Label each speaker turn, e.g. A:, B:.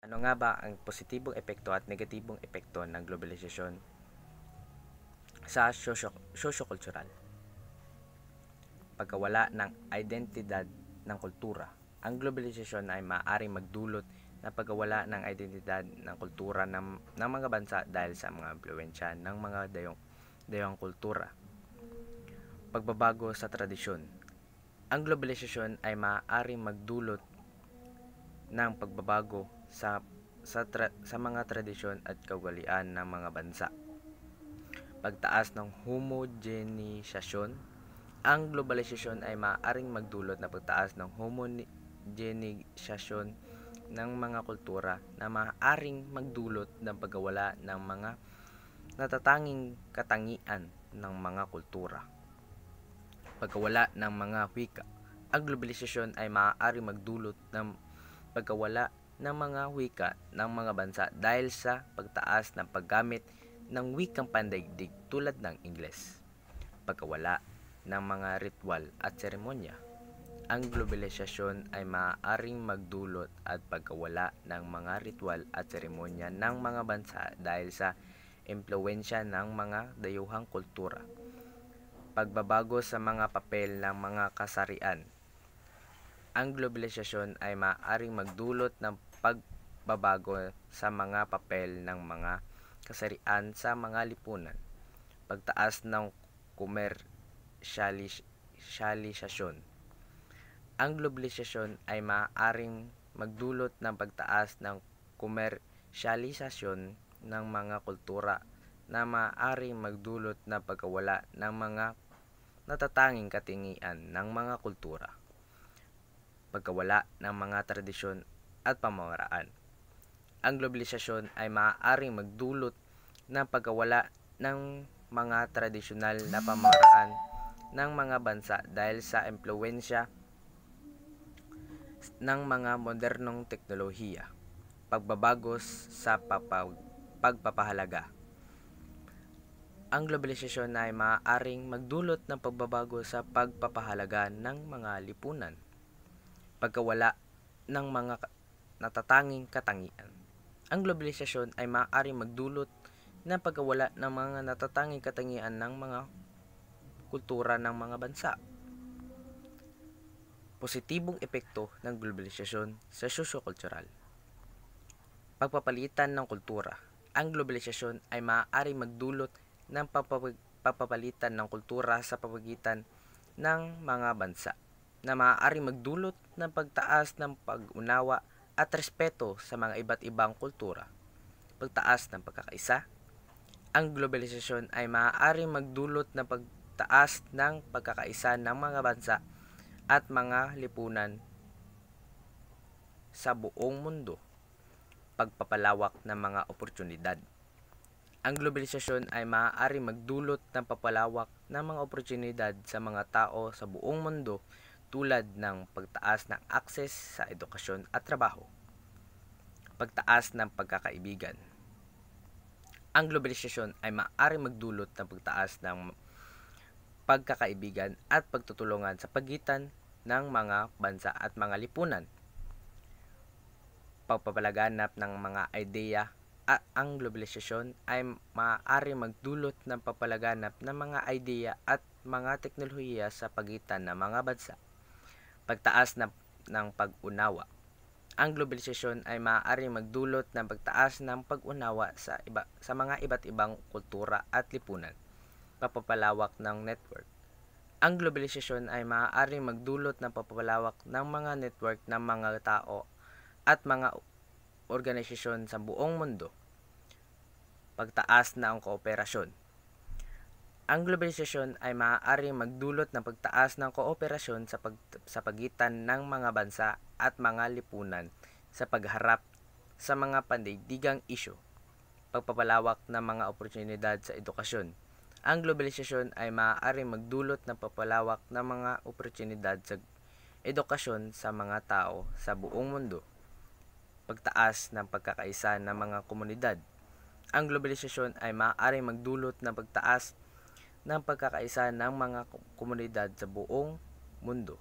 A: Ano nga ba ang positibong epekto at negatibong epekto ng globalisasyon sa sosyo-kultural? Pagkawala ng identidad ng kultura. Ang globalisasyon ay maaaring magdulot ng pagkawala ng identidad ng kultura ng mga bansa dahil sa mga impluwensya ng mga dayong kultura. Pagbabago sa tradisyon. Ang globalisasyon ay maaaring magdulot ng pagbabago sa mga tradisyon at kaugalian ng mga bansa. Pagtaas ng homogenisasyon. Ang globalisasyon ay maaaring magdulot ng pagtaas ng homogenisasyon ng mga kultura na maaaring magdulot ng pagkawala ng mga natatanging katangian ng mga kultura. Pagkawala ng mga wika. Ang globalisasyon ay maaaring magdulot ng pagkawala ng mga wika ng mga bansa dahil sa pagtaas ng paggamit ng wikang pandaigdig tulad ng Ingles. Pagkawala ng mga ritual at seremonya. Ang globalisasyon ay maaaring magdulot at pagkawala ng mga ritual at seremonya ng mga bansa dahil sa impluwensya ng mga dayuhang kultura. Pagbabago sa mga papel ng mga kasarian. Ang globalisasyon ay maaaring magdulot ng pagbabago sa mga papel ng mga kasarian sa mga lipunan. Pagtaas ng komersyalisasyon. Ang globalisasyon ay maaaring magdulot ng pagtaas ng komersyalisasyon ng mga kultura na maaaring magdulot ng pagkawala ng mga natatanging katangian ng mga kultura. Pagkawala ng mga tradisyon at pamamaraan. Ang globalisasyon ay maaaring magdulot ng pagkawala ng mga tradisyonal na pamamaraan ng mga bansa dahil sa impluwensya ng mga modernong teknolohiya. Pagbabago sa pagpapahalaga. Ang globalisasyon ay maaaring magdulot ng pagbabago sa pagpapahalaga ng mga lipunan. Pagkawala ng mga natatanging katangian. Ang globalisasyon ay maaaring magdulot ng pagkawala ng mga natatanging katangian ng mga kultura ng mga bansa. Positibong epekto ng globalisasyon sa sosyo-kultural. Pagpapalitan ng kultura. Ang globalisasyon ay maaaring magdulot ng papapalitan ng kultura sa pamamagitan ng mga bansa na maaaring magdulot ng pagtaas ng pag-unawa at respeto sa mga iba't ibang kultura. Pagtaas ng pagkakaisa. Ang globalisasyon ay maaaring magdulot ng pagtaas ng pagkakaisa ng mga bansa at mga lipunan sa buong mundo. Pagpapalawak ng mga oportunidad. Ang globalisasyon ay maaaring magdulot ng papalawak ng mga oportunidad sa mga tao sa buong mundo tulad ng pagtaas ng akses sa edukasyon at trabaho. Pagtaas ng pagkakaibigan. Ang globalisasyon ay maaaring magdulot ng pagtaas ng pagkakaibigan at pagtutulungan sa pagitan ng mga bansa at mga lipunan. Pagpapalaganap ng mga ideya. Ang globalisasyon ay maaaring magdulot ng papalaganap ng mga ideya at mga teknolohiya sa pagitan ng mga bansa. Pagtaas ng pag-unawa. Ang globalisasyon ay maaaring magdulot ng pagtaas ng pag-unawa sa mga iba't ibang kultura at lipunan. Papapalawak ng network. Ang globalisasyon ay maaaring magdulot ng papapalawak ng mga network ng mga tao at mga organisasyon sa buong mundo. Pagtaas ng kooperasyon. Ang globalisasyon ay maaaring magdulot ng pagtaas ng kooperasyon sa pagitan ng mga bansa at mga lipunan sa pagharap sa mga pandaigdigang isyu. Pagpapalawak ng mga oportunidad sa edukasyon. Ang globalisasyon ay maaaring magdulot ng papalawak ng mga oportunidad sa edukasyon sa mga tao sa buong mundo. Pagtaas ng pagkakaisa ng mga komunidad. Ang globalisasyon ay maaaring magdulot ng pagtaas ng pagkakaisa ng mga komunidad sa buong mundo.